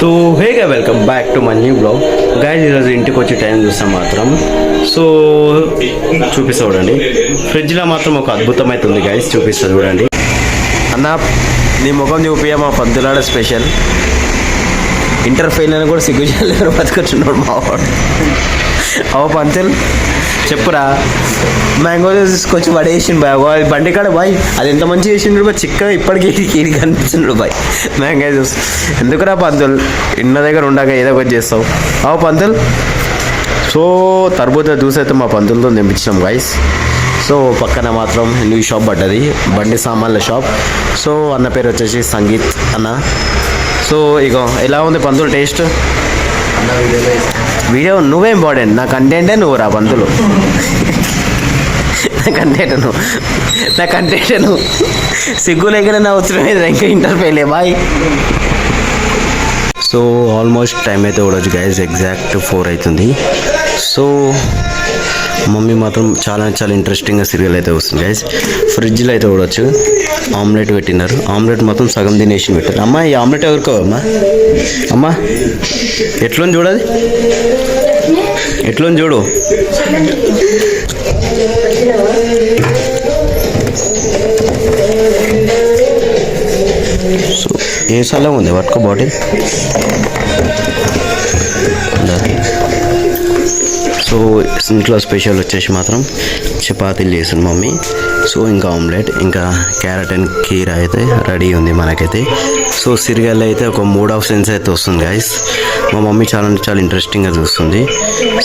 So హేగా welcome back to my new blog guys. ఈరోజు ఇంటికి వచ్చి టైం చూస్తాం మాత్రం సో చూపిస్తా చూడండి. ఫ్రిడ్జ్లో మాత్రం ఒక అద్భుతం అయితే ఉంది గైస్, చూపిస్తా చూడండి. అన్న నీ ముఖం చూపియా మా పంతులాడ స్పెషల్. ఇంటర్ ఫెయిల్ అని కూడా సిగ్గుచాలు బతుకొచ్చున్నాడు మావాడు. అవ పంతులు చెప్పురా. మ్యాంగో తీసుకొచ్చి పడేసిండు బాయ్ బండి కాడ బాయ్. అది ఎంత మంచిగా చేసిండు బాయ్, చిక్కగా ఇప్పటికీ కీడికి కనిపిస్తుండు బాయ్ మ్యాంగో జ్యూస్. ఎందుకురా పంతులు ఇన్న దగ్గర ఉండగా ఏదో ఒకటి చేస్తావు అవ పంతులు. సో తర్బూజా జ్యూస్ అయితే మా పంతులతో తెప్పించినాం గైస్. సో పక్కన మాత్రం న్యూ షాప్ పడ్డది, బండి సామాన్ల షాప్. సో అన్న పేరు వచ్చేసి సంగీత్ అన్న. సో ఇగో ఎలా ఉంది పంతులు టేస్ట్? వీడియో నువ్వే ఇంపార్టెంట్, నా కంటెంటే నువ్వు రా పంతులు. నా కంటెంట్ నువ్వు సిగ్గు లేకనే నా వచ్చిన ఇంకా inter fail boy. So almost time అయితే చూడొచ్చు గైస్, ఎగ్జాక్ట్ 4 అవుతుంది. సో మమ్మీ మాత్రం చాలా చాలా ఇంట్రెస్టింగ్గా సీరియల్ అయితే వస్తుంది గైస్. ఫ్రిడ్జ్లో అయితే చూడొచ్చు ఆమ్లెట్ పెట్టినారు. ఆమ్లెట్ మొత్తం సగం తినేసి పెట్టారు. అమ్మ ఈ ఆమ్లెట్ ఎవరికో అమ్మా? అమ్మా ఎట్లని చూడది, ఎట్లని చూడు. సో ఏ సలం ఉంది పట్టుకో బాటిల్. సో ఇంట్లో స్పెషల్ వచ్చేసి మాత్రం చపాతీలు చేసింది మమ్మీ. సో ఇంకా ఆమ్లెట్, ఇంకా క్యారెట్ అండ్ కీర అయితే రెడీ ఉంది మనకైతే. సో సిరిగల్ అయితే ఒక మూడ్ ఆఫ్ సెన్స్ అయితే వస్తుంది గైస్. మా మమ్మీ చాలా చాలా ఇంట్రెస్టింగ్గా చూస్తుంది.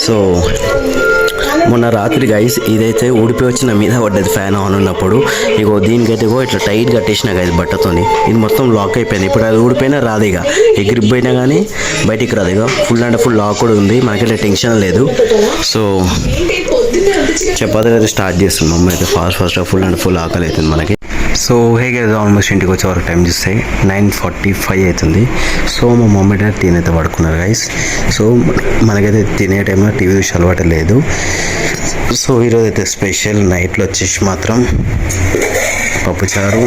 సో మొన్న రాత్రి గైస్ ఇదైతే ఊడిపోయి వచ్చి నా మీద పడ్డది ఫ్యాన్ ఆన్ ఉన్నప్పుడు. ఇగో దీనికైతే ఇట్లా టైట్ కట్టేసిన గైస్ బట్టతోని. ఇది మొత్తం లాక్ అయిపోయింది. ఇప్పుడు అది ఊడిపోయినా రాదు, ఇక ఎగిరిపోయినా కానీ బయటికి రాదు. ఇక ఫుల్ అంటే ఫుల్ లాక్ కూడా ఉంది, మనకైతే టెన్షన్ లేదు. సో చపాతీ అయితే స్టార్ట్ చేస్తుంది మమ్మీ అయితే ఫాస్ట్గా. ఫుల్ అండ్ ఫుల్ ఆకలి అవుతుంది మనకి. సో హేగా ఆల్మోస్ట్ ఇంటికి వచ్చే వరకు టైం చూస్తే 9:45 అవుతుంది. సో మా మమ్మీ డాడీ తినైతే పడుకున్నారు గైస్. సో మనకైతే తినే టైంలో టీవీ చూసి అలవాటు లేదు. సో ఈరోజు అయితే స్పెషల్ నైట్లో వచ్చేసి మాత్రం పప్పుచారు,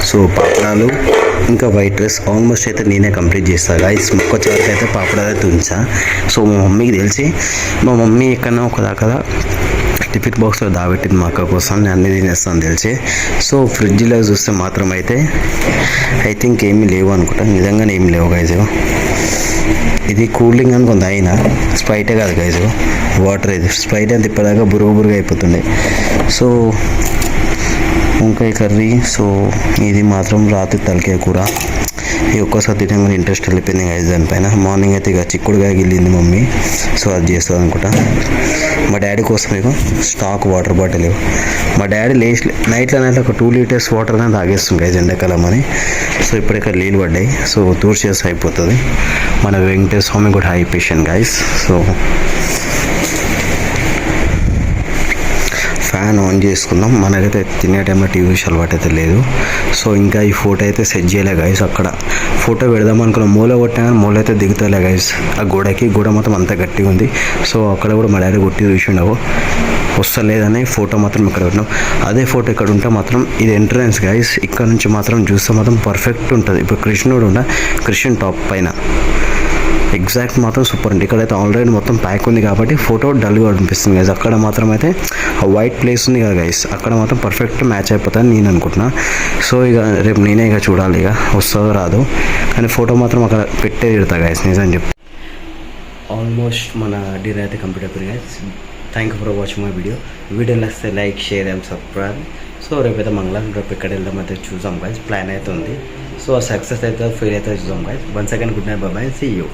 సో పాపడాలు, ఇంకా వైట్ రైస్. ఆల్మోస్ట్ అయితే నేనే కంప్లీట్ చేస్తాను గైస్. మొక్కచారుకి అయితే పాపడాలు అయితే ఉంచా. సో మా మమ్మీకి తెలిసి మా మమ్మీ ఎక్కడన్నా ఒక దాకా టిఫిన్ బాక్స్లో దాబెట్టింది మా అక్క కోసం, నేను అన్నీ తినేస్తాను తెలిసి. సో ఫ్రిడ్జ్లో చూస్తే మాత్రం అయితే ఐ థింక్ ఏమీ లేవు అనుకుంటా, నిజంగానే ఏమి లేవు గైజ్. ఇది కూలింగ్ అని కొంత అయినా స్ప్రైటే కాదు గైజ్, వాటర్. ఇది స్ప్రైట్ అని తిప్పదాకా బురుగు అయిపోతుండే. సో వంకాయ కర్రీ. సో ఇది మాత్రం రాత్రి తలకాయ కూర. ఈ ఒక్కసారి తినగానే ఇంట్రెస్ట్ వెళ్ళిపోయింది గైజ్ దానిపైన. మార్నింగ్ అయితే ఇక చిక్కుడుగా గిల్లింది మమ్మీ, సో అది చేస్తుంది అనుకుంటా. మా డాడీ కోసం ఇక స్టాక్ వాటర్ బాటిల్. మా డాడీ నైట్లో ఒక 2 లీటర్స్ వాటర్ అనేది తాగేస్తుంది గైజ్ ఎండాకాలం అని. సో ఇప్పుడు ఇక్కడ నీళ్ళు పడ్డాయి, సో చేసి అయిపోతుంది. మన వెంకటేశ్వర స్వామి కూడా high patient guys. So fan on చేసుకుందాం. మనకైతే తినే టైంలో టీవీ చూసే అలవాటు అయితే లేదు. సో ఇంకా ఈ ఫోటో అయితే సెట్ చేయలే గైస్. అక్కడ ఫోటో పెడదాం అనుకున్న మూల కొట్టినా కానీ మూల అయితే దిగుతలే గైస్. ఆ గోడ మొత్తం అంతా గట్టిగా ఉంది. సో అక్కడ కూడా మా డాడీ కొట్టి చూసిండవు, వస్తలేదని ఫోటో మాత్రం ఇక్కడ పెట్టినాం. అదే ఫోటో ఇక్కడ ఉంటే మాత్రం ఇది ఎంట్రన్స్ గైస్. ఇక్కడ నుంచి మాత్రం చూస్తే మాత్రం పర్ఫెక్ట్ ఉంటుంది. ఇప్పుడు కృష్ణుడు ఉన్న క్రిస్టియన్ టాప్ పైన ఎగ్జాక్ట్ మాత్రం సూపర్ ఉంటుంది. ఇక్కడైతే ఆల్రెడీ మొత్తం ప్యాక్ ఉంది కాబట్టి ఫోటో డల్గా అనిపిస్తుంది గైస్. అక్కడ మాత్రం అయితే ఆ వైట్ ప్లేస్ ఉంది కదా గైస్, అక్కడ మాత్రం పర్ఫెక్ట్ మ్యాచ్ అయిపోతుందని నేను అనుకుంటున్నా. సో ఇక రేపు నేనే ఇక చూడాలి ఇక వస్తుందో రాదు, కానీ ఫోటో మాత్రం అక్కడ పెట్టే తిడతా గైస్ నిజం చెప్పి. ఆల్మోస్ట్ మన డిన్నర్ అయితే కంప్లీట్ అయిపోయింది guys. Thank you for watching my video నచ్చితే like, share and subscribe. So రేపైతే మంగళవారం, రేపు ఎక్కడ వెళ్దాం అయితే చూసాం గైస్. ప్లాన్ అయితే ఉంది. సో సక్సెస్ అయితే ఫెయిల్ అయితే చూసాం guys. 1 second good night, bye, see you.